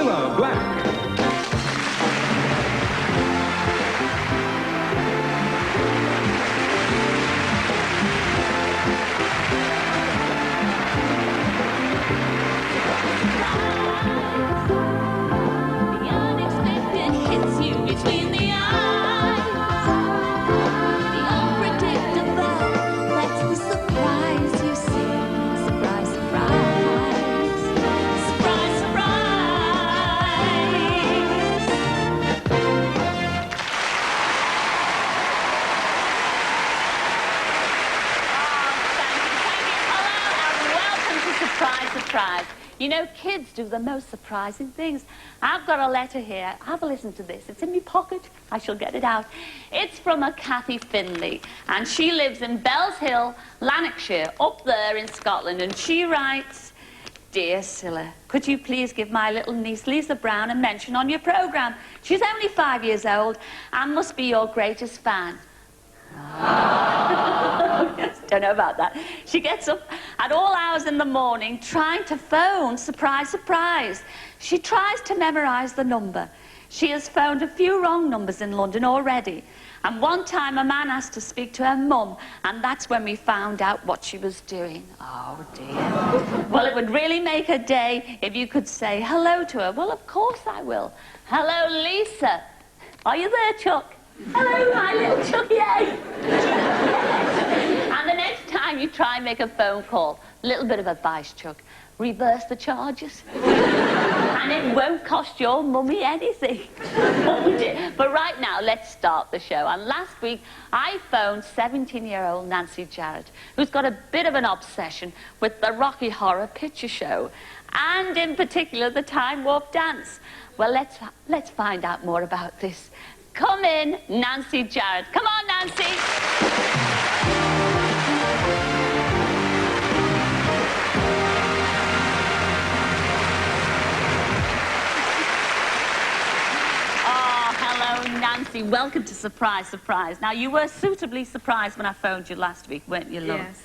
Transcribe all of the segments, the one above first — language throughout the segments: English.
Cilla Black. You know, kids do the most surprising things. I've got a letter here. Have a listen to this. It's in my pocket. I shall get it out. It's from a Kathy Finley, and she lives in Bells Hill, Lanarkshire, up there in Scotland, and she writes, "Dear Cilla, could you please give my little niece Lisa Brown a mention on your programme? She's only 5 years old and must be your greatest fan." Yes, don't know about that. She gets up at all hours in the morning trying to phone. Surprise, surprise. She tries to memorise the number. She has phoned a few wrong numbers in London already. And one time a man asked to speak to her mum, and that's when we found out what she was doing. Oh, dear. Well, it would really make her day if you could say hello to her. Well, of course I will. Hello, Lisa. Are you there, Chuck? Hello, my little Chucky. And the next time you try and make a phone call, a little bit of advice, Chuck, reverse the charges. And it won't cost your mummy anything. But right now, let's start the show. And last week, I phoned 17-year-old Nancy Jarrett, who's got a bit of an obsession with the Rocky Horror Picture Show, and in particular, the time warp dance. Well, let's find out more about this. Come in, Nancy Jarrett. Come on, Nancy. Oh, hello, Nancy. Welcome to Surprise, Surprise. Now, you were suitably surprised when I phoned you last week, weren't you, love? Yes.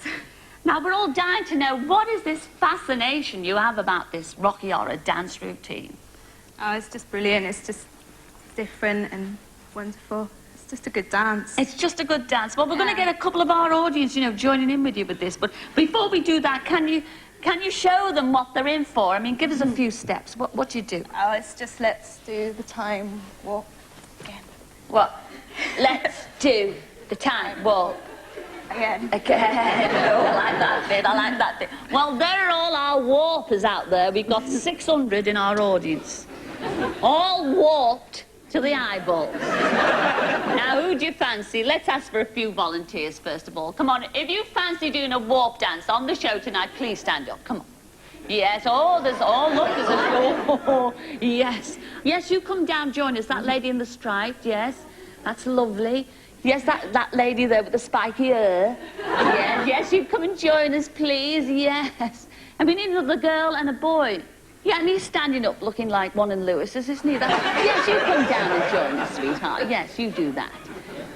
Now, we're all dying to know, what is this fascination you have about this Rocky Horror dance routine? Oh, it's just brilliant. It's just different and wonderful. It's just a good dance. It's just a good dance. Well, we're going to get a couple of our audience, you know, joining in with you with this. But before we do that, can you show them what they're in for? I mean, give us a few steps. What do you do? Oh, it's just let's do the time walk again. What? Let's do the time walk. Again. Again. Oh, I like that bit. I like that bit. Well, there are all our warpers out there. We've got 600 in our audience. All warped to the eyeballs. Now, who do you fancy? Let's ask for a few volunteers, first of all. Come on, if you fancy doing a warp dance on the show tonight, please stand up. Come on. Yes, look, there's yes. Yes, you come down, join us. That lady in the striped, yes. That's lovely. Yes, that lady there with the spiky hair. Yes, you come and join us, please, yes. And we need another girl and a boy. Yeah, and he's standing up looking like one in Lewis's, isn't he? Yes, you come down and join us, sweetheart. Yes, you do that.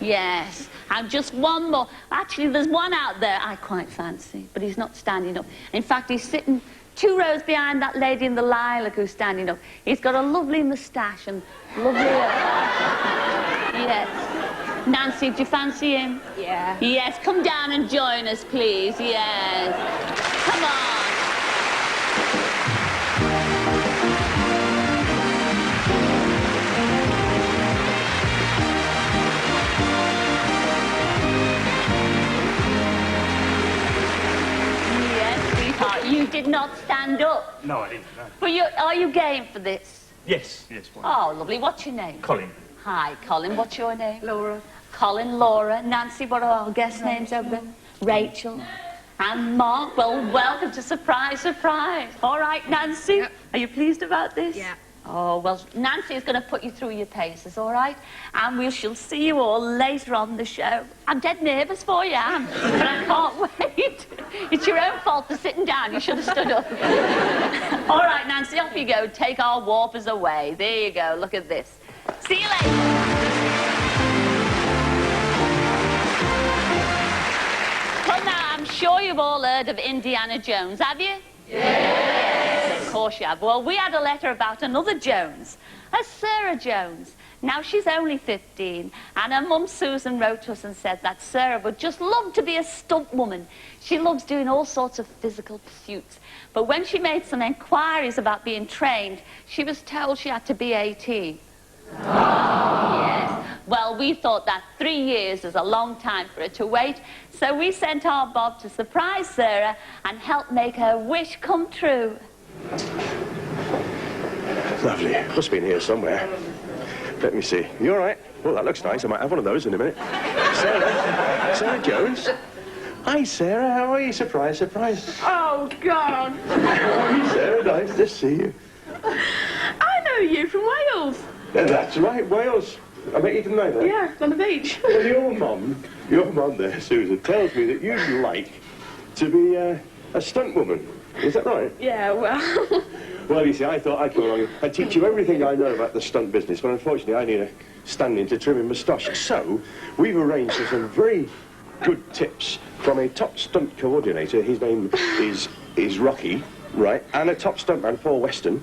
Yes. And just one more. Actually, there's one out there I quite fancy, but he's not standing up. In fact, he's sitting 2 rows behind that lady in the lilac who's standing up. He's got a lovely moustache and lovely... Yes. Nancy, do you fancy him? Yeah. Yes, come down and join us, please. Yes. Come on. You did not stand up. No, I didn't, no. But are you game for this? Yes, why? Oh, lovely. What's your name? Colin. Hi, Colin. What's your name? Laura. Colin, Laura. Nancy, what are our guest names over there? Rachel. And Mark. Well, welcome to Surprise, Surprise. All right, Nancy? Yep. Are you pleased about this? Yeah. Oh, well, Nancy is going to put you through your paces, all right? And we shall see you all later on the show. I'm dead nervous for you, Anne, but I can't wait. It's your own fault for sitting down. You should have stood up. All right, Nancy, off you go. Take our warpers away. There you go. Look at this. See you later. Well, now, I'm sure you've all heard of Indiana Jones, have you? Yes. course you have. Well, we had a letter about another Jones, a Sarah Jones. Now, she's only 15, and her mum, Susan, wrote to us and said that Sarah would just love to be a stunt woman. She loves doing all sorts of physical pursuits. But when she made some enquiries about being trained, she was told she had to be 18. Yes. Well, we thought that 3 years is a long time for her to wait, so we sent our Bob to surprise Sarah and help make her wish come true. Lovely. Must be in here somewhere. Let me see. You all right? Well, that looks nice. I might have one of those in a minute. Sarah? Sarah Jones? Hi, Sarah. How are you? Surprise, surprise. Oh, God. How are you, Sarah? Nice to see you. I know you from Wales. Yeah, that's right, Wales. I bet you didn't know that. Yeah, on the beach. Well, your mum there, Susan, tells me that you'd like to be a stunt woman. Is that right? Yeah, well... Well, you see, I thought I'd come along and teach you everything I know about the stunt business, but unfortunately I need a stand-in to trim a moustache. So, we've arranged for some very good tips from a top stunt coordinator. His name is Rocky, right? And a top stuntman, Paul Weston.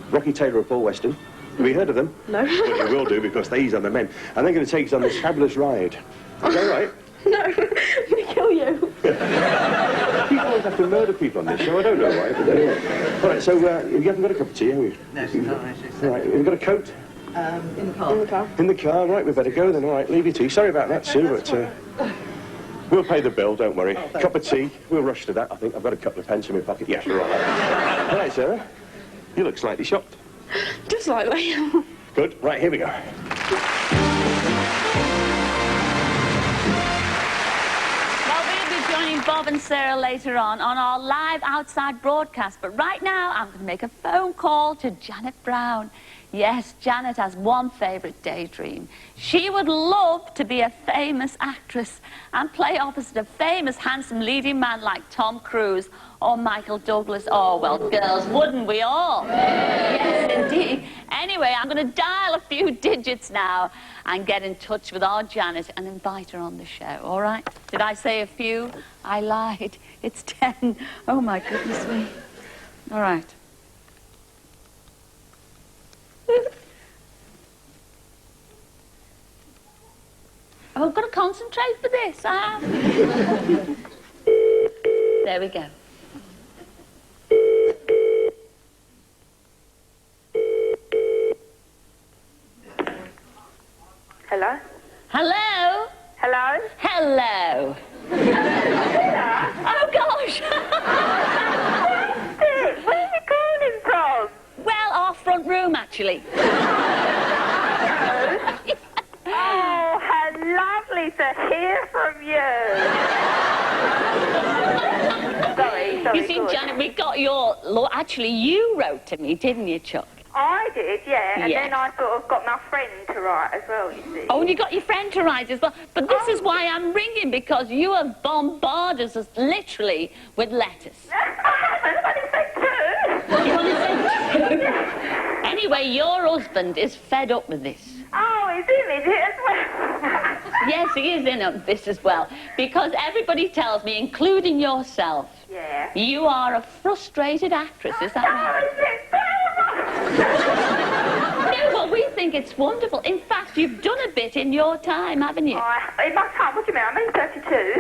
Rocky Taylor and Paul Weston. Have you heard of them? No. Well, you will do, because these are the men. And they're going to take us on this fabulous ride. Is that right? No, I'm going to kill you. People always have to murder people on this show. I don't know why, but anyway. All right, so you haven't got a cup of tea, have you? No, it's not. All right, have you got a coat? In the car. In the car. In the car, right, we better go then. All right, leave you tea. Sorry about that, Sue, but we'll pay the bill, don't worry. Cup of tea, we'll rush to that, I think. I've got a couple of pence in my pocket. Yes, right. All right, Sarah, you look slightly shocked. Just slightly. Good, right, here we go. Bob and Sarah later on our live outside broadcast, but right now I'm going to make a phone call to Janet Brown. Yes, Janet has one favourite daydream. She would love to be a famous actress and play opposite a famous, handsome leading man like Tom Cruise or Michael Douglas. Oh, well, girls, wouldn't we all? Yes, indeed. Anyway, I'm going to dial a few digits now and get in touch with our Janet and invite her on the show, all right? Did I say a few? I lied. It's 10. Oh, my goodness me. All right. Oh, I've got to concentrate for this. There we go. Hello? Hello? Hello? Hello. Oh, gosh. Where are you calling from? Well, our front room, actually. Oh, how lovely to hear from you. sorry, You see, good. Janet, we got your... Actually, you wrote to me, didn't you, Chuck? I did, yeah, and Yes. then I sort of got my friend to write as well, you see. Oh, and you got your friend to write as well. But this is why I'm ringing, because you have bombarded us literally with letters. Somebody said two. You want to say two? Anyway, your husband is fed up with this. Oh, is it as well? Yes, he is in on this as well. Because everybody tells me, including yourself, Yeah. you are a frustrated actress, is that right? Oh, is it terrible? No, well, we think it's wonderful. In fact, you've done a bit in your time, haven't you? In my time, what do you mean? I'm only 32.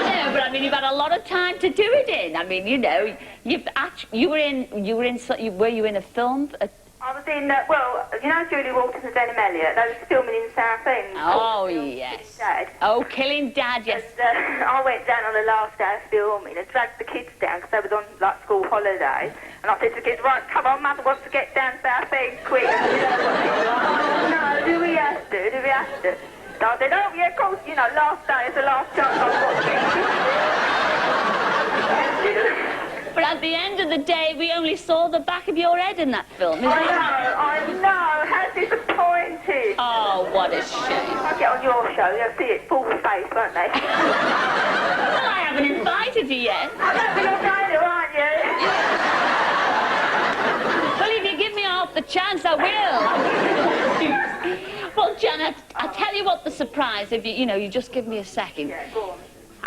No, but I mean, you've had a lot of time to do it in. I mean, you know, were you in a film? I was in, well, you know Julie Walters and Denham Elliott? They was filming in South End. Oh, yes. Dad. Oh, Killing Dad, yes. And, I went down on the last day of filming and dragged the kids down because they was on, like, school holiday. And I said to the kids, right, come on, Mother wants to get down South End, quick. No, do we have to? Do we have to? So I said, oh, yeah, of course, you know, last day is the last chance I've got. But at the end of the day, we only saw the back of your head in that film, isn't it? I know. How disappointed. Oh, what a shame. I'll get on your show, they'll see it full face, won't they? Well, I haven't invited you yet. I don't think you're going to, aren't you? Well, if you give me half the chance, I will. Well, Janet, I'll tell you what the surprise, if you just give me a second. Yeah, go on.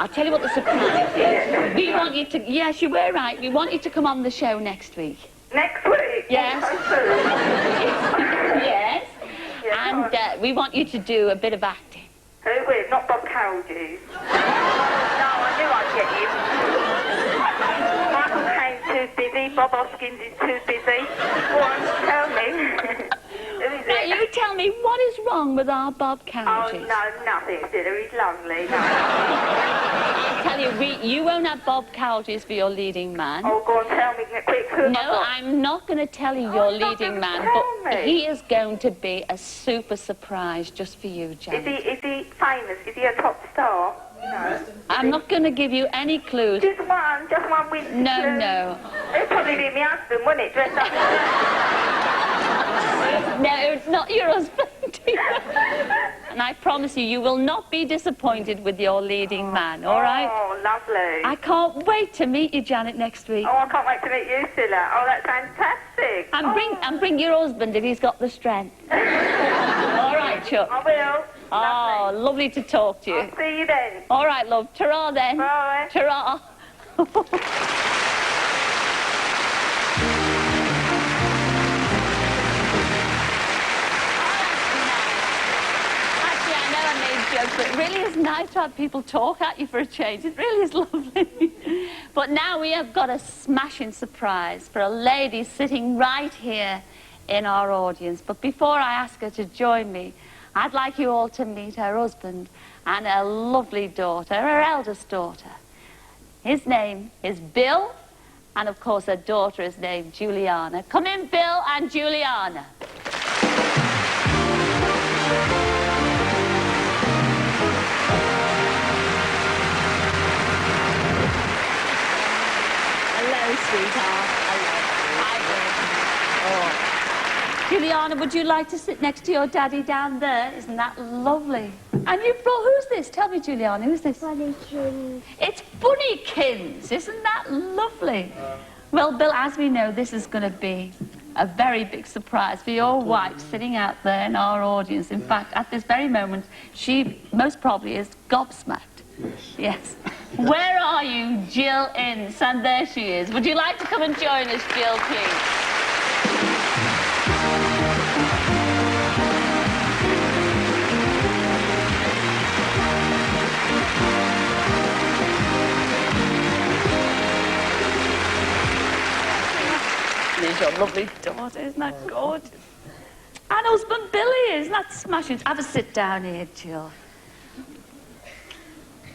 I'll tell you what the surprise is. We want you to... Yes, you were right. We want you to come on the show next week. Next week? Yes. Yes. And we want you to do a bit of acting. Who with? Not Bob Carroll, do you? No, I knew I'd get you. Michael Caine's too busy. Bob Hoskins is too busy. Go on, tell me. Who is Now, it? you tell me, what is wrong with our Bob Carroll? Oh, no, nothing, Cilla. He's lovely. No. I'll tell you, you won't have Bob Cowgies for your leading man. Oh, go on, tell me quick. Who have I No, got? I'm not going to tell you Oh, your you're not leading gonna man, tell but me? he is going to be a super surprise just for you, Janet. Is he famous? Is he a top star? No. I'm not going to give you any clues. Just one with No, clue. no. It'd probably be my husband, wouldn't it? Dressed up. No, it's not your husband. And I promise you, you will not be disappointed with your leading man, all right? Oh, lovely. I can't wait to meet you, Janet, next week. Oh, I can't wait to meet you, Cilla. Oh, that's fantastic. And bring your husband if he's got the strength. All right, Chuck. I will. Oh, lovely to talk to you. I'll see you then. All right, love. Ta-ra then. Bye. Ta-ra. Actually, I know I made jokes, but it really is nice to have people talk at you for a change. It really is lovely. But now we have got a smashing surprise for a lady sitting right here in our audience. But before I ask her to join me, I'd like you all to meet her husband and her lovely daughter, her eldest daughter. His name is Bill, and of course her daughter is named Juliana. Come in, Bill and Juliana. Hello, sweetheart. Hello. Hi, Bill. Oh. Juliana, would you like to sit next to your daddy down there? Isn't that lovely? And you brought, who's this? Tell me, Juliana, who's this? Bunnykins. It's Bunnykins. Isn't that lovely? Well, Bill, as we know, this is going to be a very big surprise for your wife sitting out there in our audience. In fact, at this very moment, she most probably is gobsmacked. Yes. Where are you, Jill Ince? And there she is. Would you like to come and join us, Jill, please? There's your lovely daughter, isn't that gorgeous? And husband Billy, isn't that smashing? Have a sit down here, Jill.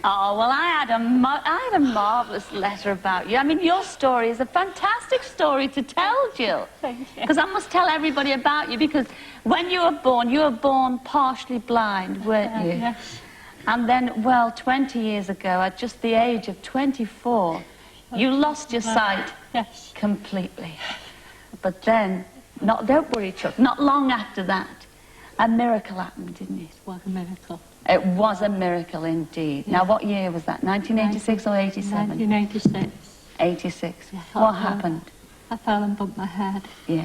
Oh, well, I had a marvellous letter about you. I mean, your story is a fantastic story to tell, Jill. Thank you. Because I must tell everybody about you, because when you were born partially blind, weren't you? Yes. And then, well, 20 years ago, at just the age of 24, you lost your sight Yes. completely. But then, don't worry, Chuck, not long after that, a miracle happened, didn't it? What a miracle. It was a miracle indeed. Now, what year was that? 1986 or 87? 1986. 86. Yes. What happened? I fell and bumped my head. Yes.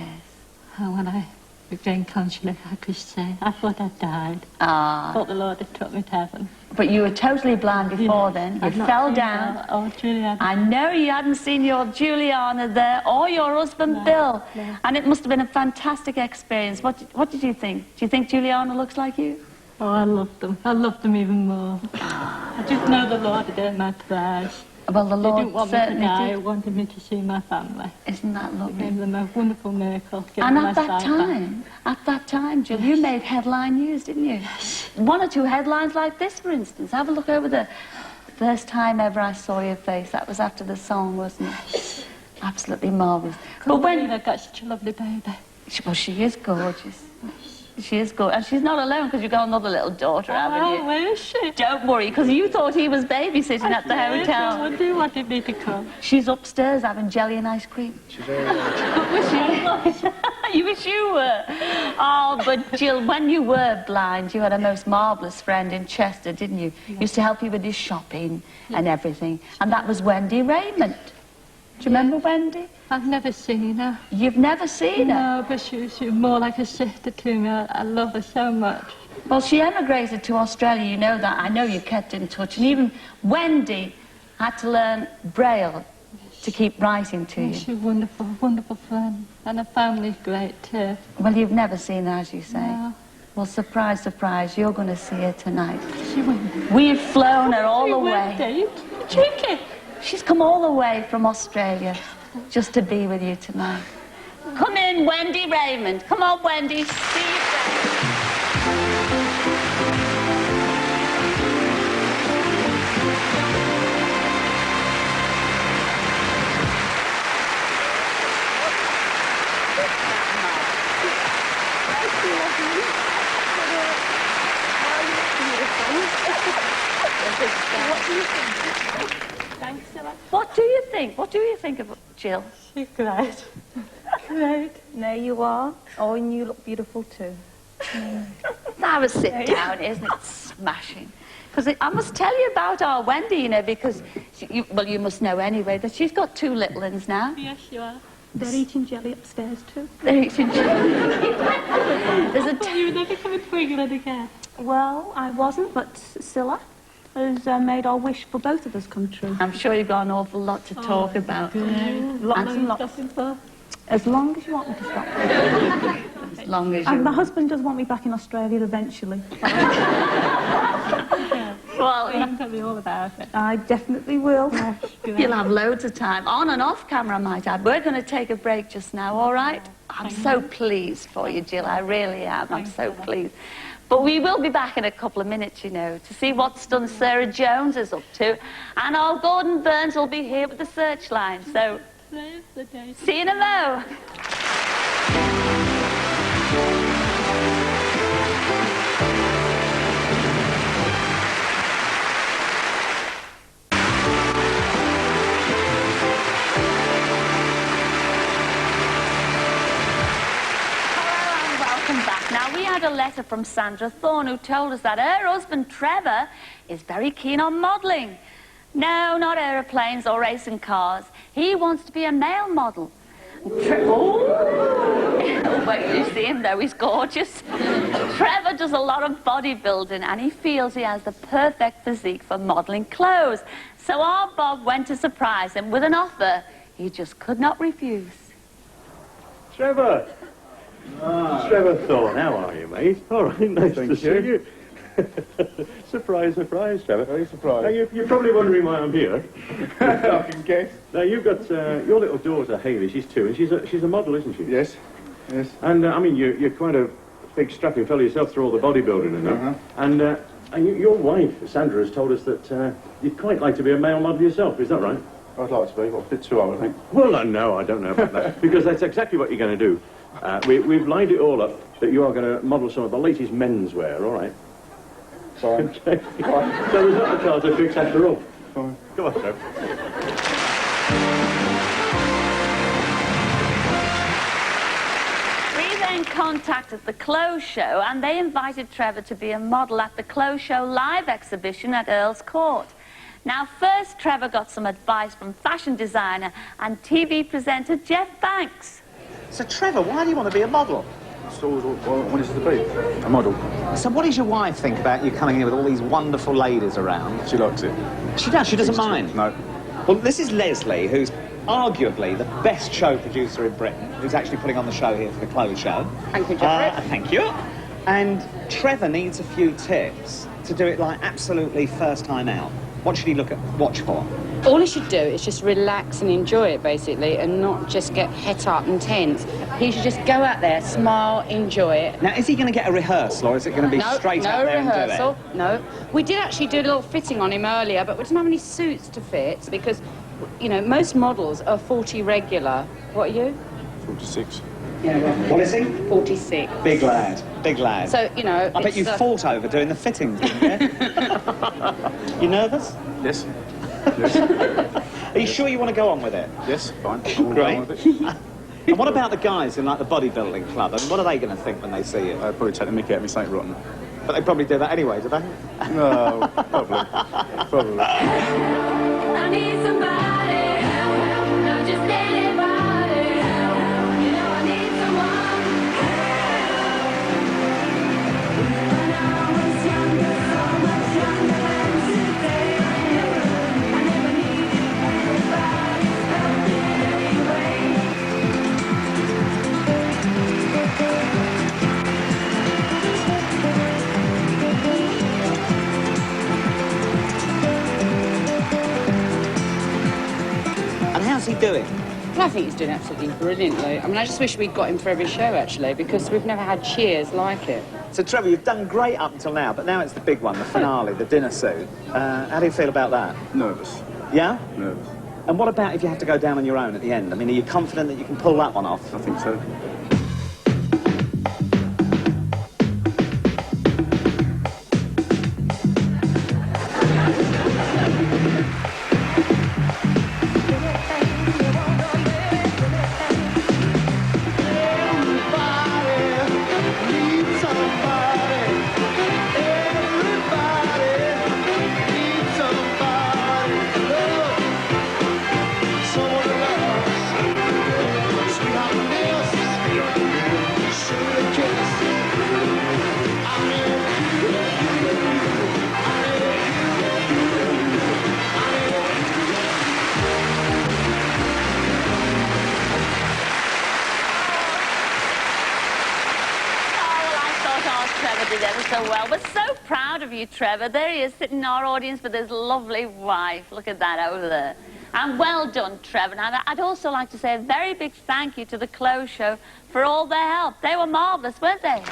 And when I regained consciousness, I could say, I thought I died. Ah. Thought the Lord had took me to heaven. But you were totally blind before then. You I'd not fell seen down. her. Oh, Juliana. I know you hadn't seen your Juliana there or your husband No, Bill. no. And it must have been a fantastic experience. What did you think? Do you think Juliana looks like you? Oh, I loved them. I loved them even more. I just know the Lord had heard my prayers. Well, the He Lord didn't want me to certainly die. He did. wanted me to see my family. Isn't that He lovely? gave them a wonderful miracle. Gave And them at my that sight back. time, Jill, you made headline news, didn't you? One or two headlines like this, for instance. Have a look over the first time ever I saw your face. That was after the song, wasn't it? Absolutely marvellous. But when... I got such a lovely baby. Well, she is gorgeous. She is gorgeous. And she's not alone, because you've got another little daughter, haven't Oh, you? where is she? Don't worry, because you thought he was babysitting at the Yes, hotel. I wonder wanted me to come. She's upstairs having jelly and ice cream. She's very nice. You wish you were. Oh, but Jill, when you were blind, you had a most marvellous friend in Chester, didn't you? Used to help you with your shopping and everything. And that was Wendy Raymond. Do you remember Wendy? I've never seen her. You've never seen her? No, but she's more like a sister to me. I love her so much. Well, she emigrated to Australia, you know that. I know you kept in touch. And even Wendy had to learn Braille to keep writing to you. She's a wonderful, wonderful friend. And her family's great too. Well, you've never seen her, as you say. No. Well, surprise, surprise, you're going to see her tonight. She went. We've flown her all the way. Wendy, cheeky. She's come all the way from Australia just to be with you tonight. Come in, Wendy Raymond. Come on, Wendy. See you friend. Thanks, Cilla. What do you think? What do you think of Jill? She's great. Great. There you are. Oh, and you look beautiful too. Have a sit down, isn't it smashing? Because I must tell you about our Wendy, you know, because, well, you must know anyway, that she's got 2 little ones now. Yes, you are. They're eating jelly upstairs too. They're eating jelly. There's a Well, you were never coming to England again. Well, I wasn't, but Cilla has made our wish for both of us come true. I'm sure you've got an awful lot to talk about. Lots and lots. As long as you want me to stop. As long as you... And my husband does want me back in Australia eventually. Well, You can tell me all about it. I definitely will. you'll have loads of time, on and off camera, I might add. We're going to take a break just now, all right? I'm so pleased for you, Jill, I really am. I'm so pleased. But we will be back in a couple of minutes, you know, to see what stunt Sarah Jones is up to. And our Gordon Burns will be here with the searchline. So, There's the day. see you in a mo. Now, we had a letter from Sandra Thorne who told us that her husband, Trevor, is very keen on modelling. No, not aeroplanes or racing cars. He wants to be a male model. Oh, wait, you see him, though. He's gorgeous. Trevor does a lot of bodybuilding, and he feels he has the perfect physique for modelling clothes. So our Bob went to surprise him with an offer he just could not refuse. Trevor! Trevor Thorne, how are you, mate? All right, nice to see you. Surprise, surprise, Trevor. Very surprised. Now, you're probably wondering why I'm here. I can guess. Now, you've got your little daughter, Hayley, she's 2, and she's a model, isn't she? Yes, yes. And, I mean, you're quite a big, strapping fellow yourself through all the bodybuilding and that. And your wife, Sandra, has told us that you'd quite like to be a male model yourself, is that right? I'd like to be, but a bit too old, I think. Well, no, I don't know about that, because that's exactly what you're going to do. We've lined it all up that you are going to model some of the latest menswear, all right? Fine. Okay. So there's not a car to fix after all. Fine. Come on, Trev. We then contacted the Clothes Show, and they invited Trevor to be a model at the Clothes Show live exhibition at Earl's Court. Now, first, Trevor got some advice from fashion designer and TV presenter Jeff Banks. So, Trevor, why do you want to be a model? So what I wanted to be, a model. So what does your wife think about you coming in with all these wonderful ladies around? She likes it. She does, she doesn't mind? No. Well, this is Leslie, who's arguably the best show producer in Britain, who's actually putting on the show here for the Clothes Show. Thank you, Jeffrey. Thank you. And Trevor needs a few tips to do it like absolutely first time out. What should he watch for? All he should do is just relax and enjoy it, basically, and not just get het up and tense. He should just go out there, smile, enjoy it. Now, is he going to get a rehearsal, or is it going to be straight out there rehearsal, and do it? No. We did actually do a little fitting on him earlier, but we didn't have any suits to fit, because, you know, most models are 40 regular. What are you? 46. What is he? 46. Big lad, big lad. So, you know... I bet you fought over doing the fittings, didn't you? You nervous? Yes. Yes. Are you sure you want to go on with it? Yes, fine. Great. And what about the guys in, like, the bodybuilding club? I mean, what are they going to think when they see you? I'd probably take the mickey out of me something rotten. But they probably do that anyway, do they? No, probably. Probably. I need somebody help, not just anybody help. You know I need someone help. doing? Well, I think he's doing absolutely brilliantly. I mean, I just wish we'd got him for every show, actually, because we've never had cheers like it. So, Trevor, you've done great up until now, but now it's the big one, the finale, the dinner suit. How do you feel about that? Nervous. Yeah? Nervous. And what about if you have to go down on your own at the end? I mean, are you confident that you can pull that one off? I think so. Did ever so well. We're so proud of you, Trevor. There he is, sitting in our audience with his lovely wife. Look at that over there. And well done, Trevor. And I'd also like to say a very big thank you to the Clothes Show for all their help. They were marvellous, weren't they?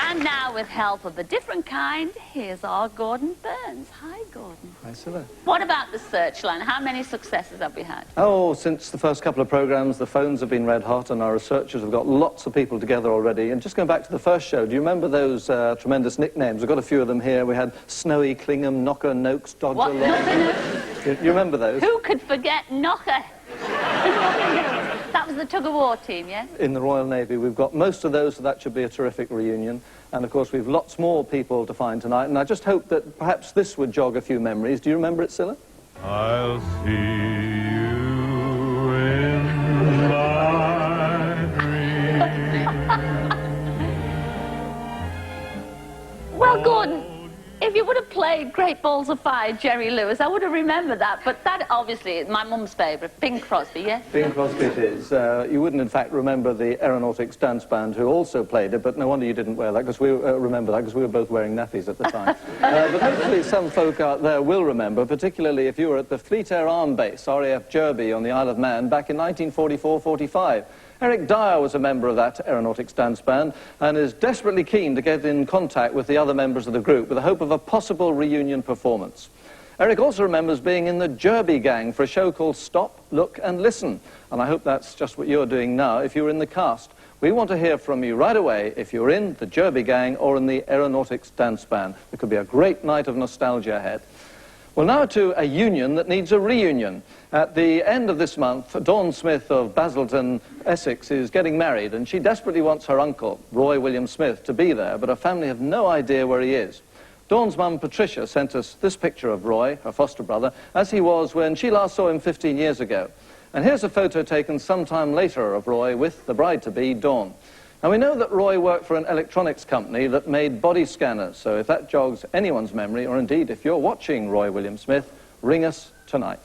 And now, with help of a different kind, here's our Gordon Burns. Hi, Gordon. Hi, Cilla. What about the Searchline? How many successes have we had? Oh, since the first couple of programmes, the phones have been red hot and our researchers have got lots of people together already. And just going back to the first show, do you remember those tremendous nicknames? We've got a few of them here. We had Snowy, Clingham, Knocker, Noakes, Dodger... What? You remember those? Who could forget Knocker? That was the tug-of-war team, yes? In the Royal Navy. We've got most of those, so that should be a terrific reunion. And, of course, we've lots more people to find tonight. And I just hope that perhaps this would jog a few memories. Do you remember it, Cilla? I'll see you in my dreams. Well, Gordon, if you would have played Great Balls of Fire, Jerry Lewis, I would have remembered that. But that, obviously, is my mum's favourite, Bing Crosby, yes? Bing Crosby it is. You wouldn't, in fact, remember the Aeronautics Dance Band, who also played it, but no wonder you didn't wear that, because we remember that, because we were both wearing nappies at the time. But hopefully some folk out there will remember, particularly if you were at the Fleet Air Arm Base, RAF Derby, on the Isle of Man, back in 1944-45. Eric Dyer was a member of that Aeronautics Dance Band and is desperately keen to get in contact with the other members of the group with the hope of a possible reunion performance. Eric also remembers being in the Derby Gang for a show called Stop, Look and Listen. And I hope that's just what you're doing now if you're in the cast. We want to hear from you right away if you're in the Derby Gang or in the Aeronautics Dance Band. It could be a great night of nostalgia ahead. Well, now to a union that needs a reunion. At the end of this month, Dawn Smith of Basildon, Essex, is getting married, and she desperately wants her uncle, Roy William Smith, to be there, but her family have no idea where he is. Dawn's mum, Patricia, sent us this picture of Roy, her foster brother, as he was when she last saw him 15 years ago. And here's a photo taken sometime later of Roy with the bride-to-be, Dawn. Now, we know that Roy worked for an electronics company that made body scanners, so if that jogs anyone's memory, or indeed if you're watching Roy William Smith, ring us tonight.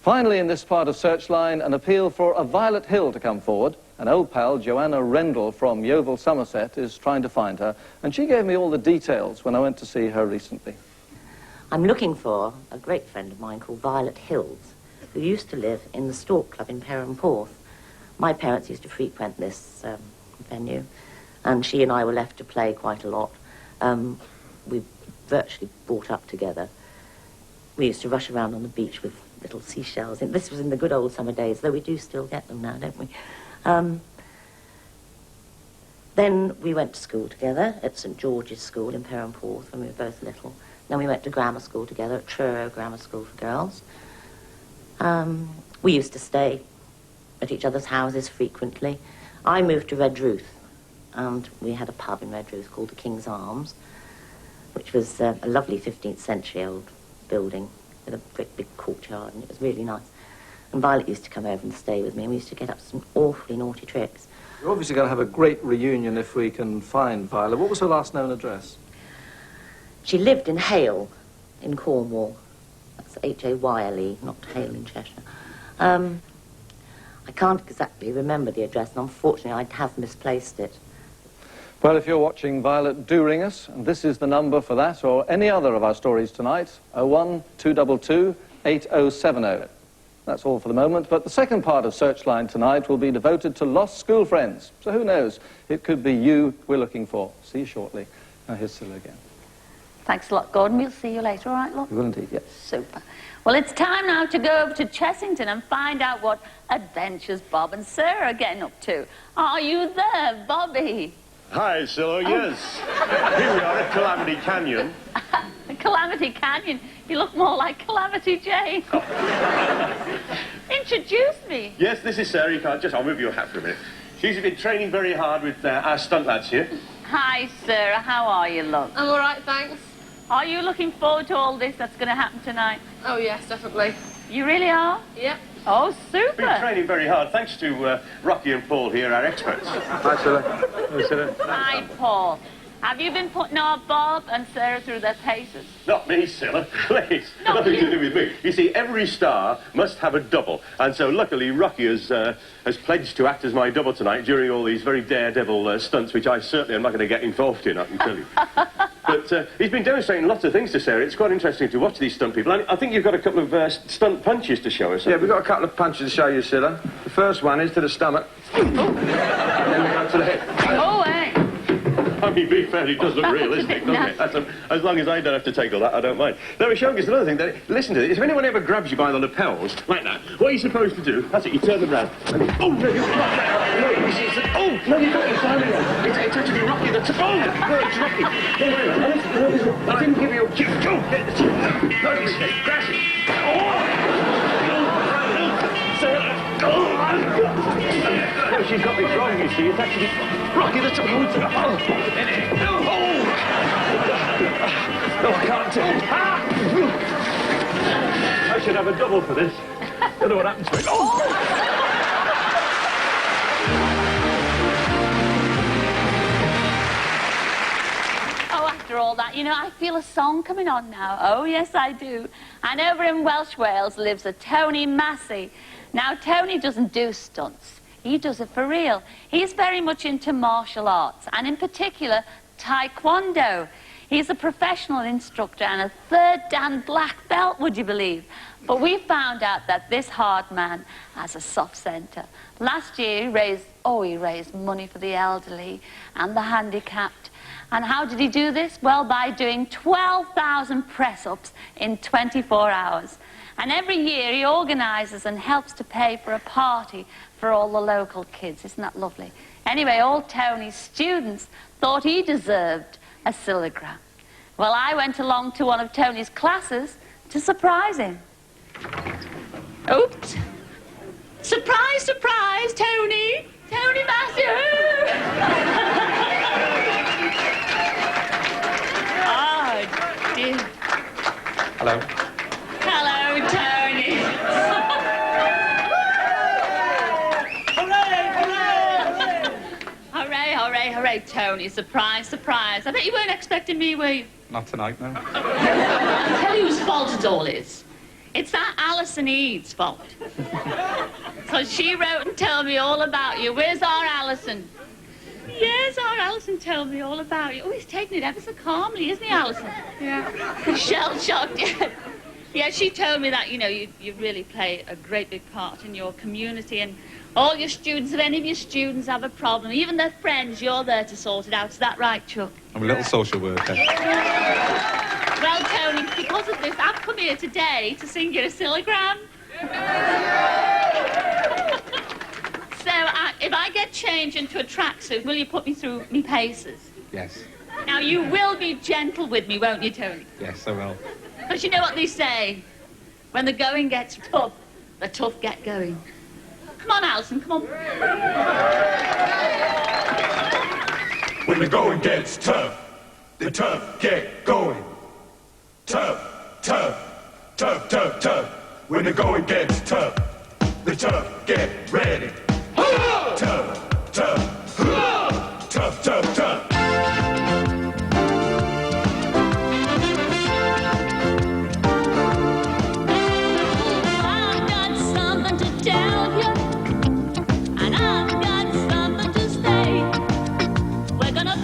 Finally, in this part of Searchline, an appeal for a Violet Hill to come forward. An old pal, Joanna Rendell from Yeovil, Somerset, is trying to find her, and she gave me all the details when I went to see her recently. I'm looking for a great friend of mine called Violet Hills, who used to live in the Stork Club in Perranporth. My parents used to frequent this venue, and she and I were left to play quite a lot. We virtually brought up together. We used to rush around on the beach with little seashells. And this was in the good old summer days, though we do still get them now, don't we? Then we went to school together at St George's School in Perranporth when we were both little. Then we went to grammar school together at Truro Grammar School for Girls. We used to stay at each other's houses frequently. I moved to Redruth, and we had a pub in Redruth called the King's Arms, which was a lovely 15th century old building with a great big courtyard, and it was really nice. And Violet used to come over and stay with me, and we used to get up some awfully naughty tricks. We're obviously going to have a great reunion if we can find Violet. What was her last known address? She lived in Hale, in Cornwall. That's H-A-Y-L-E, not Hale in Cheshire. I can't exactly remember the address, and unfortunately I have misplaced it. Well, if you're watching Violet, do ring us, and this is the number for that or any other of our stories tonight, 01222 8070. That's all for the moment, but the second part of Searchline tonight will be devoted to lost school friends. So who knows, it could be you we're looking for. See you shortly. Now here's Cilla again. Thanks a lot, Gordon. We'll see you later, all right, love? We will indeed, yes. Super. Well, it's time now to go over to Chessington and find out what adventures Bob and Sarah are getting up to. Are you there, Bobby? Hi, Cilla, yes. Here we are at Calamity Canyon. Calamity Canyon? You look more like Calamity Jane. Introduce me. Yes, this is Sarah. You can't just... I'll move your hat for a minute. She's been training very hard with our stunt lads here. Hi, Sarah. How are you, love? I'm all right, thanks. Are you looking forward to all this that's going to happen tonight? Oh, yes, definitely. You really are? Yep. Oh, super. Been training very hard, thanks to Rocky and Paul here, our experts. Hi, Cilla. Hi, Cilla. Hi, Paul. Have you been putting our Bob and Sarah through their paces? Not me, Cilla. Please. Nothing to do with me. You see, every star must have a double. And so, luckily, Rocky has pledged to act as my double tonight during all these very daredevil stunts, which I certainly am not going to get involved in, I can tell you. But he's been demonstrating lots of things to Sarah. It's quite interesting to watch these stunt people. And I think you've got a couple of stunt punches to show us. Yeah, we've got a couple of punches to show you, Cilla. The first one is to the stomach. And then we go to the head. Oh, hey. I mean, be fair, it does look realistic, doesn't it? That's as long as I don't have to take all that, I don't mind. They were showing us another thing. Listen to this. If anyone ever grabs you by the lapels, like that, what are you supposed to do? That's it, you turn them round. And, oh, no, you've got that. No, oh, no, you've got your timing wrong. It's actually Rocky that's... Oh, no, it's Rocky. No, wait, I didn't give you a kick. Oh, no, it's crashing. No, she's got this wrong, you see. It's actually Rocky that's... No, I can't tell. I should have a double for this. I don't know what happened to it. Oh, after all that, you know, I feel a song coming on now. Oh, yes, I do. And over in Welsh Wales lives a Tony Massey. Now, Tony doesn't do stunts. He does it for real. He's very much into martial arts, and in particular, Taekwondo. He's a professional instructor and a third Dan black belt, would you believe? But we found out that this hard man has a soft centre. Last year, he raised money for the elderly and the handicapped. And how did he do this? Well, by doing 12,000 press-ups in 24 hours. And every year, he organises and helps to pay for a party for all the local kids. Isn't that lovely? Anyway, all Tony's students thought he deserved a Cillagram. Well, I went along to one of Tony's classes to surprise him. Oops. Surprise, surprise, Tony! Tony Massey! Oh, dear. Hello. Hello, Tony. Hooray, hooray, hooray, Tony. Surprise, surprise. I bet you weren't expecting me, were you? Not tonight, no. I'll tell you whose fault it all is. It's that Alison Eade's fault. So she wrote and told me all about you. Where's our Alison? Yes, our Alison told me all about you. Oh, he's taking it ever so calmly, isn't he, Alison? Yeah. Shell-shocked, yeah. Yeah, she told me that, you know, you really play a great big part in your community, and all your students, if any of your students have a problem, even their friends, you're there to sort it out. Is that right, Chuck? I'm a little social worker. Well, Tony, because of this, I've come here today to sing you a Cillagram. So, if I get changed into a tracksuit, will you put me through me paces? Yes. Now, you will be gentle with me, won't you, Tony? Yes, I will. Because you know what they say? When the going gets tough, the tough get going. Come on, Alison, come on. When the going gets tough, the tough get going. Tough, tough, tough, tough, tough. When the going gets tough, the tough get ready. Tough, tough, tough, tough, tough. We're gonna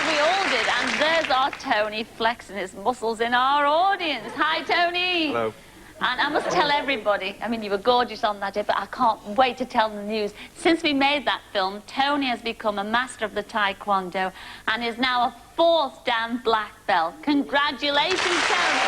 Well, we all did, and there's our Tony flexing his muscles in our audience. Hi, Tony. Hello. And I must tell everybody, I mean, you were gorgeous on that day, but I can't wait to tell them the news. Since we made that film, Tony has become a master of the Taekwondo and is now a 4th Dan black belt. Congratulations, Tony.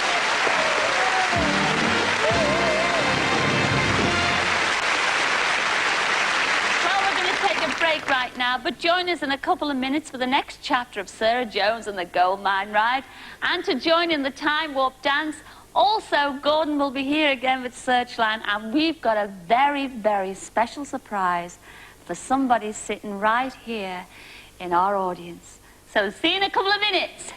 Well, we're going to take a break right now, but join us in a couple of minutes for the next chapter of Sarah Jones and the Gold Mine Ride. And to join in the Time Warp dance, also, Gordon will be here again with Searchline, and we've got a very, very special surprise for somebody sitting right here in our audience. So see you in a couple of minutes.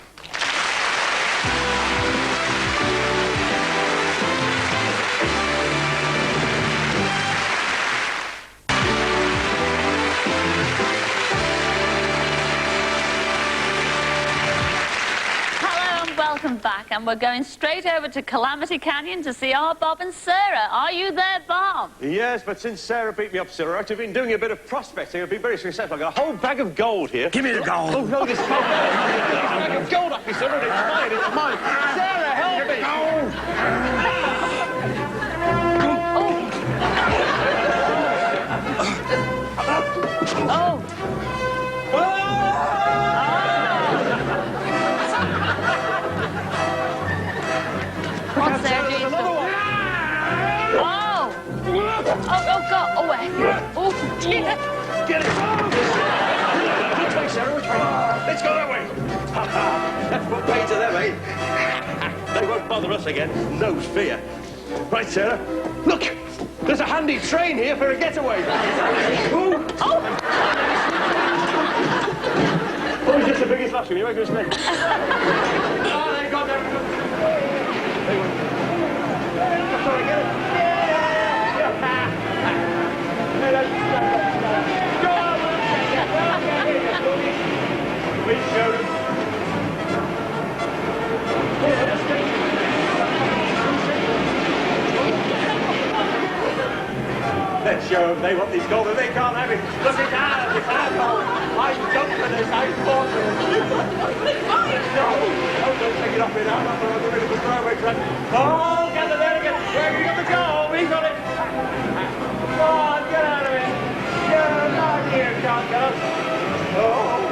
Welcome back, and we're going straight over to Calamity Canyon to see our Bob and Sarah. Are you there, Bob? Yes, but since Sarah beat me up, Sarah, I've been doing a bit of prospecting. I've been very successful. I've got a whole bag of gold here. Give me the gold. Oh, no, this is mine. A bag of gold off me, Sarah. It's mine, it's mine. Sarah, help me. Oh. What's there, dude? Oh! Oh, God. Oh, wait. Oh, Jesus. Get it. Which way, Sarah? Which way? Let's go that way. That's what paid to them, eh? They won't bother us again. No fear. Right, Sarah. Look! There's a handy train here for a getaway. Ooh. Oh! Oh, it's just the biggest lash. You ain't going to snake. Oh, they got them. Sorry, get it. We showed them. Let's show them they want these gold and they can't have it. Look, it's ours, it's our gold. I jumped for this, I fought for this. No, don't take it off me now. I'm not going to do the throwaway track. Oh, get it there again. Where have you got the gold? We got it. Come on, get out of it. Get out of here, can't get us. Oh.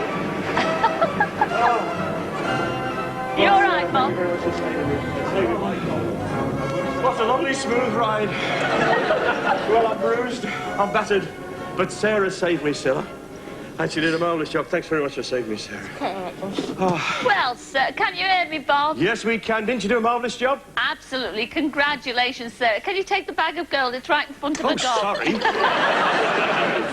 You all right, Bob? Thank you very much for saving me. Saving my gold. What a lovely, smooth ride. Well, I'm bruised, I'm battered, but Sarah saved me, Cilla. And she did a marvellous job. Thanks very much for saving me, Sarah. Oh. Well, sir, can you hear me, Bob? Yes, we can. Didn't you do a marvellous job? Absolutely. Congratulations, Sarah. Can you take the bag of gold? It's right in front of the dog. Sorry.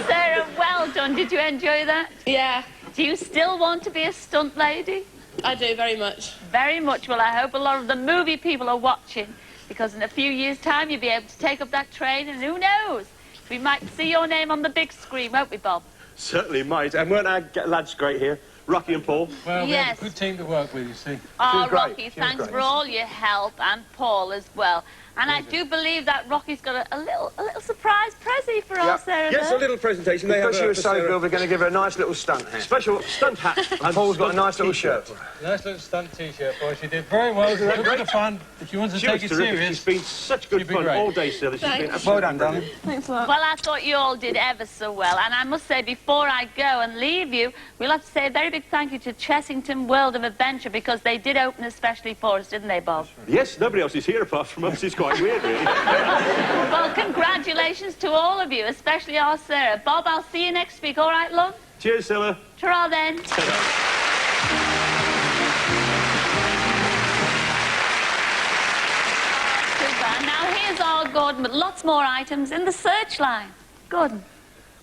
Sarah, well done. Did you enjoy that? Yeah, Do you still want to be a stunt lady? I do very much. Very much. Well, I hope a lot of the movie people are watching, because in a few years' time you'll be able to take up that train, and who knows? We might see your name on the big screen, won't we, Bob? Certainly might. And weren't our lads great here? Rocky and Paul? Well, we Yes. have a good team to work with, you see. Oh, great. Rocky, thanks for all your help, and Paul as well. And I do believe that Rocky's got a little surprise pressie for our Sarah. Yes, there. a little presentation. Because she a was so Sarah. good, we're going to give her a nice little stunt hat. Special stunt hat. And Paul's got a nice little shirt. Nice little stunt T-shirt, boy. She did very well. It was a bit of fun. If you want to She take was it terrific. serious, She's been such good she'd be fun great. all day, Cilla. She's been absolutely Well done, darling. Thanks a lot. Well, I thought you all did ever so well. And I must say, before I go and leave you, we'll have to say a very big thank you to Chessington World of Adventure, because they did open especially for us, didn't they, Bob? Yes, nobody else is here apart from us. It's quite weird, really. Well, congratulations to all of you, especially our Sarah. Bob, I'll see you next week, all right, love? Cheers, Cilla. Ta-ra then. Super. Now here's our Gordon with lots more items in the Searchline. Gordon.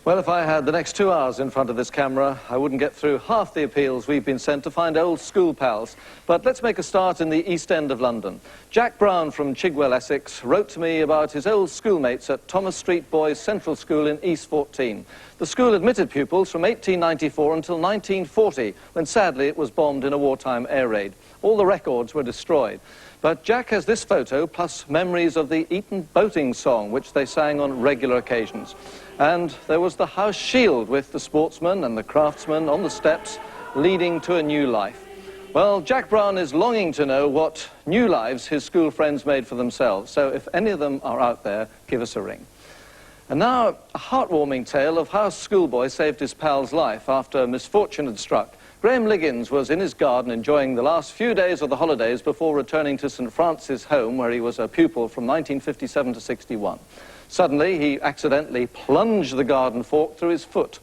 Well, if I had the next 2 hours in front of this camera, I wouldn't get through half the appeals we've been sent to find old school pals. But let's make a start in the East End of London. Jack Brown from Chigwell, Essex, wrote to me about his old schoolmates at Thomas Street Boys Central School in East 14. The school admitted pupils from 1894 until 1940, when sadly it was bombed in a wartime air raid. All the records were destroyed. But Jack has this photo, plus memories of the Eton boating song, which they sang on regular occasions. And there was the house shield with the sportsmen and the craftsmen on the steps, leading to a new life. Well, Jack Brown is longing to know what new lives his school friends made for themselves. So if any of them are out there, give us a ring. And now, a heartwarming tale of how a schoolboy saved his pal's life after misfortune had struck. Graham Liggins was in his garden enjoying the last few days of the holidays before returning to St. Francis' home, where he was a pupil from 1957 to 61. Suddenly, he accidentally plunged the garden fork through his foot.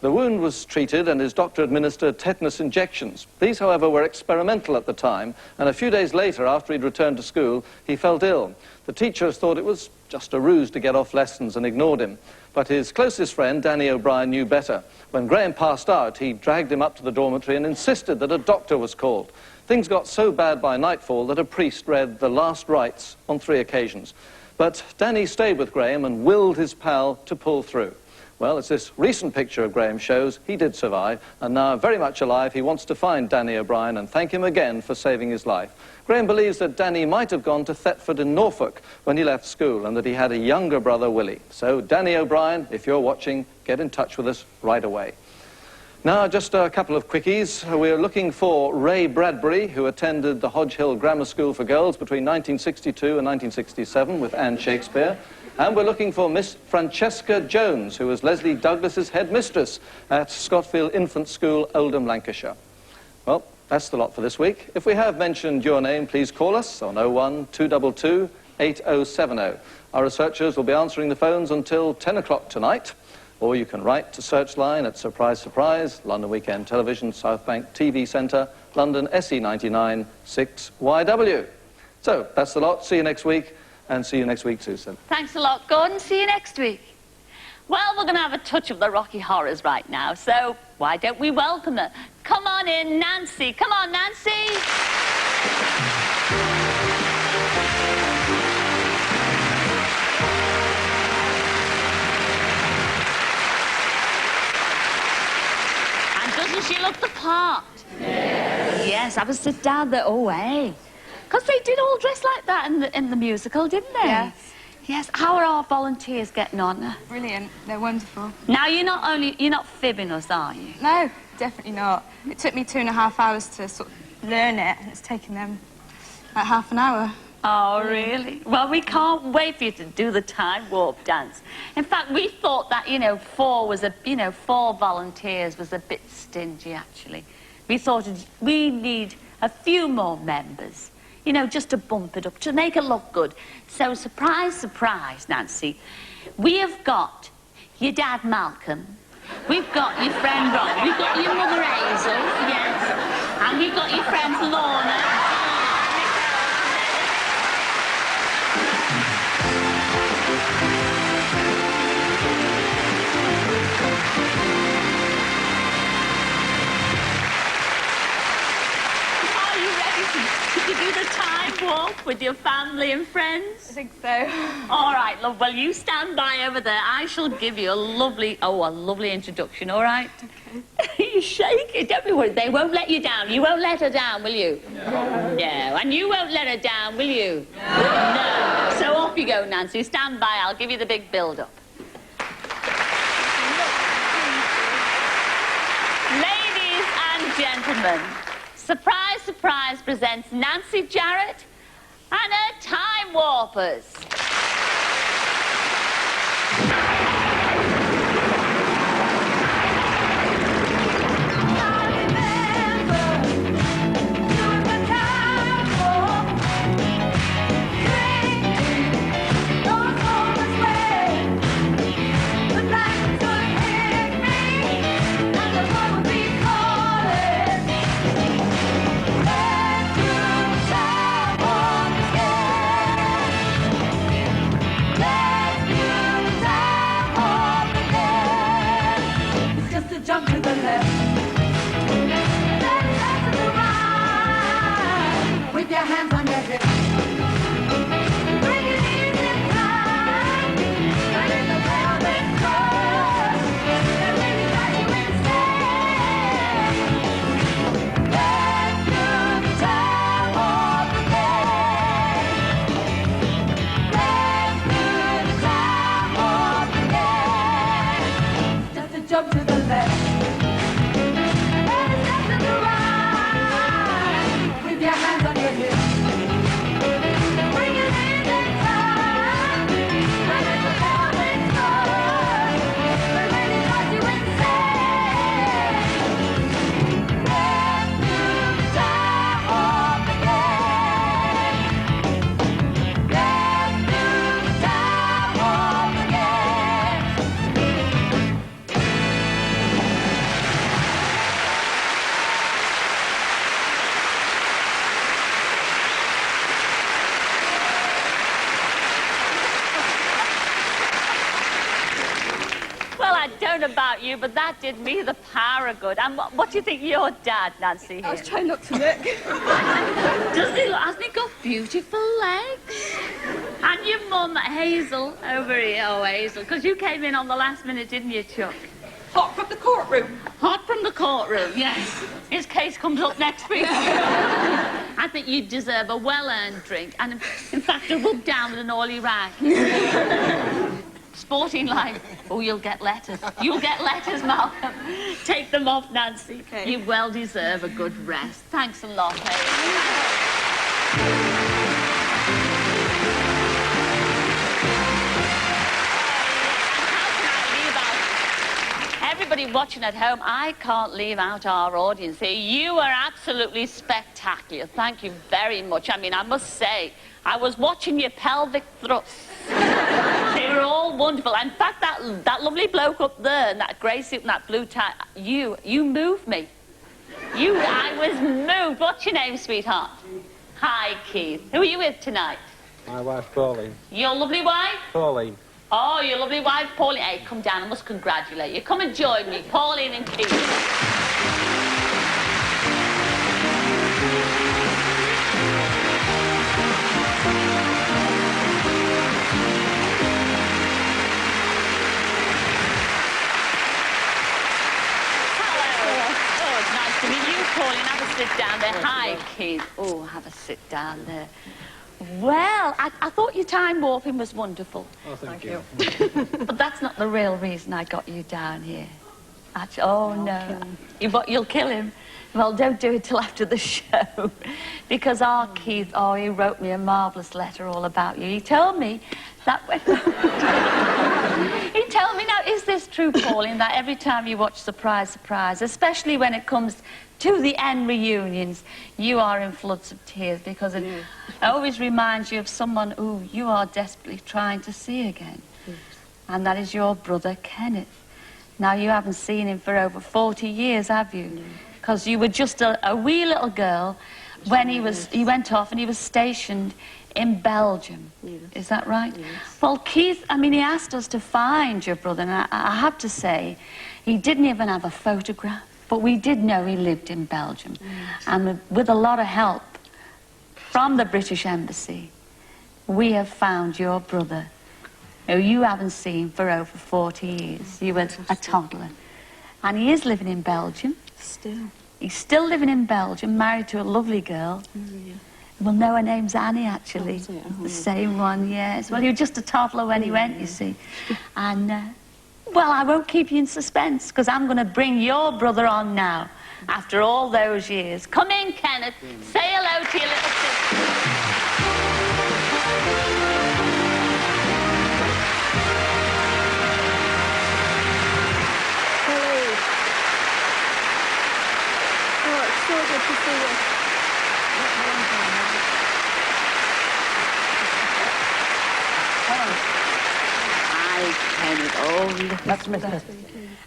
The wound was treated and his doctor administered tetanus injections. These, however, were experimental at the time, and a few days later, after he'd returned to school, he felt ill. The teachers thought it was just a ruse to get off lessons and ignored him. But his closest friend, Danny O'Brien, knew better. When Graham passed out, he dragged him up to the dormitory and insisted that a doctor was called. Things got so bad by nightfall that a priest read the last rites on 3 occasions. But Danny stayed with Graham and willed his pal to pull through. Well, as this recent picture of Graham shows, he did survive, and now very much alive, he wants to find Danny O'Brien and thank him again for saving his life. Graham believes that Danny might have gone to Thetford in Norfolk when he left school and that he had a younger brother, Willie. So, Danny O'Brien, if you're watching, get in touch with us right away. Now, just a couple of quickies. We're looking for Ray Bradbury, who attended the Hodge Hill Grammar School for Girls between 1962 and 1967 with Anne Shakespeare. And we're looking for Miss Francesca Jones, who was Leslie Douglas's headmistress at Scotfield Infant School, Oldham, Lancashire. Well, that's the lot for this week. If we have mentioned your name, please call us on 01222 8070. Our researchers will be answering the phones until 10 o'clock tonight. Or you can write to Searchline at Surprise Surprise, London Weekend Television, South Bank TV Centre, London SE99 6YW. So, that's the lot. See you next week. And see you next week, Susan. Thanks a lot, Gordon. See you next week. Well, we're going to have a touch of the Rocky Horrors right now, so why don't we welcome her? Come on in, Nancy. Come on, Nancy. And doesn't she look the part? Yes. Yes, have a sit down there. Oh, hey. Because they did all dress like that in the musical, didn't they? Yes. Yes. How are our volunteers getting on? Brilliant. They're wonderful. Now, you're not fibbing us, are you? No, definitely not. It took me 2.5 hours to sort of learn it, and it's taken them like half an hour. Oh, really? Well, we can't wait for you to do the time warp dance. In fact, we thought that, 4 volunteers was a bit stingy, actually. We thought we need a few more members. Just to bump it up, to make it look good. So, surprise, surprise, Nancy, we have got your dad, Malcolm. We've got your friend, Rob. We've got your mother, Hazel, yes. And we've got your friends, Lorna. Did you do the time walk with your family and friends? I think so. All right, love. Well, you stand by over there. I shall give you a lovely introduction, all right? Okay. You shake it. Don't be worried. They won't let you down. You won't let her down, will you? No. No. And you won't let her down, will you? No. No. So off you go, Nancy. Stand by. I'll give you the big build-up. Ladies and gentlemen, Surprise, Surprise presents Nancy Jarrett and her Time Warpers. Jump to the left, then left to the right, with your hands on your hips. Bring it in time, and in the velvet curve, and maybe got you instead. Let's do the time warp again. Let's do the time warp again. Just a jump to the left. you, but that did me the power of good. And what do you think your dad, Nancy, here? I was trying not to look. Hasn't he got beautiful legs? And your mum, Hazel, over here. Oh, Hazel, because you came in on the last minute, didn't you, Chuck? Hot from the courtroom. Hot from the courtroom, yes. His case comes up next week. I think you deserve a well-earned drink, and in fact, a rub down with an oily rag. Sporting life. Oh, you'll get letters. You'll get letters, Malcolm. Take them off, Nancy. Okay. You well deserve a good rest. Thanks a lot, Everybody watching at home, I can't leave out our audience here. You are absolutely spectacular. Thank you very much. I mean, I must say, I was watching your pelvic thrusts. They were all wonderful. In fact, that lovely bloke up there in that grey suit and that blue tie, you moved me. I was moved. What's your name, sweetheart? Hi, Keith. Who are you with tonight? My wife, Pauline. Your lovely wife? Pauline. Oh, your lovely wife, Pauline. Hey, come down. I must congratulate you. Come and join me, Pauline and Keith. Pauline, have a sit down there. Hi, Keith. Oh, have a sit down there. Well, I thought your time warping was wonderful. Oh, thank you. But that's not the real reason I got you down here. Actually, oh, no. You'll kill him? Well, don't do it till after the show. Because our Keith, he wrote me a marvellous letter all about you. He told me that when... He told me, now, is this true, Pauline, that every time you watch Surprise, Surprise, especially when it comes to the end reunions, you are in floods of tears because it always reminds you of someone who you are desperately trying to see again. Yes. And that is your brother, Kenneth. Now, you haven't seen him for over 40 years, have you? Because you were just a wee little girl when he went off and he was stationed in Belgium. Yes. Is that right? Yes. Well, Keith, I mean, he asked us to find your brother, and I have to say, he didn't even have a photograph. But we did know he lived in Belgium. Yes. And with a lot of help from the British Embassy, we have found your brother, who you haven't seen for over 40 years. You were a toddler. And he is living in Belgium. Still. He's still living in Belgium, married to a lovely girl. Oh, yeah. Well, no, her name's Annie, actually. The same one, yes. Well, he was just a toddler when he went, you see. And... well, I won't keep you in suspense, because I'm going to bring your brother on now, after all those years. Come in, Kenneth. Say hello to your little sister. Hello. Oh, it's so good to see you. Kenneth, oh, that's Mr.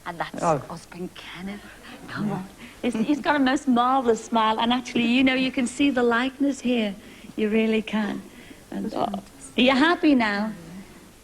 And that's husband Kenneth. Come on. He's got a most marvellous smile, and actually, you know, you can see the likeness here. You really can. And, are you happy now?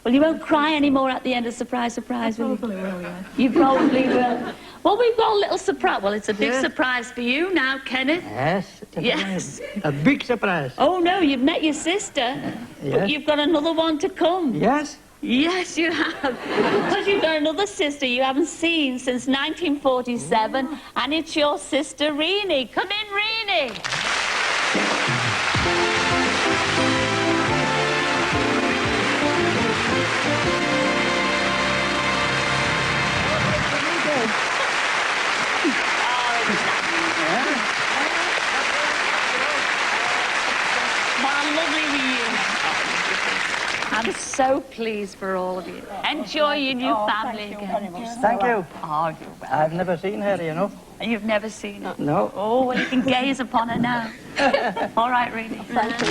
Well, you won't cry anymore at the end of Surprise, Surprise, will you? Probably will, yeah. You probably will. Well, we've got a little surprise. Well, it's a big surprise for you now, Kenneth. Yes. Yes. A big surprise. Oh, no, you've met your sister. Yes. But you've got another one to come. Yes. Yes, you have. Because you've got another sister you haven't seen since 1947, and it's your sister, Reenie. Come in, Reenie. I'm so pleased for all of you. Enjoy your new family again. Thank you. Oh, you're welcome. I've never seen her, you know. You've never seen her? No. Oh, well, you can gaze upon her now. All right, Reenie. Thank you.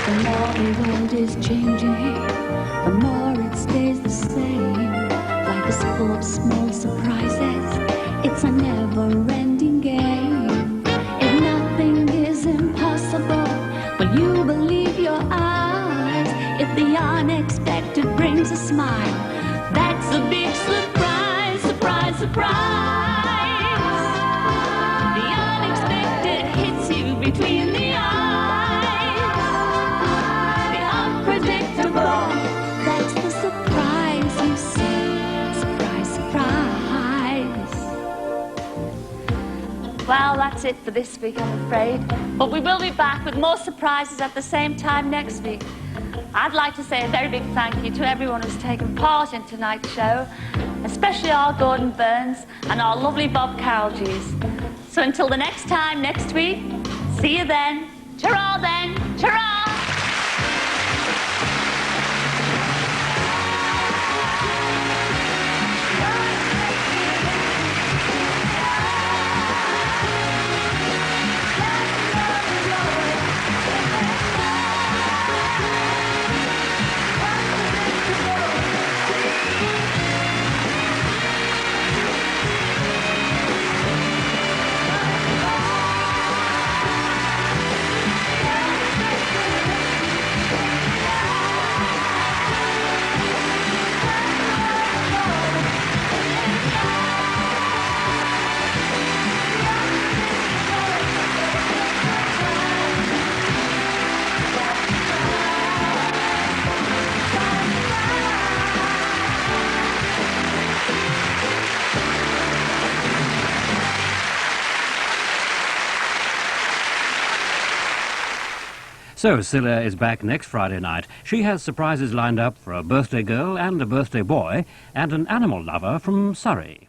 The more the world is changing, the more it stays the same. Life is full of small surprises. It's a never-ending game. If nothing is impossible, when you believe your eyes, if the unexpected brings a smile, that's a big surprise, surprise, surprise. The unexpected hits you between the eyes. The unpredictable, that's the surprise you see. Surprise, surprise. Well, that's it for this week, I'm afraid. But we will be back with more surprises at the same time next week. I'd like to say a very big thank you to everyone who's taken part in tonight's show, especially our Gordon Burns and our lovely Bob Carolgees. So until the next time, next week, see you then. Ta-ra then, ta-ra! So, Cilla is back next Friday night. She has surprises lined up for a birthday girl and a birthday boy and an animal lover from Surrey.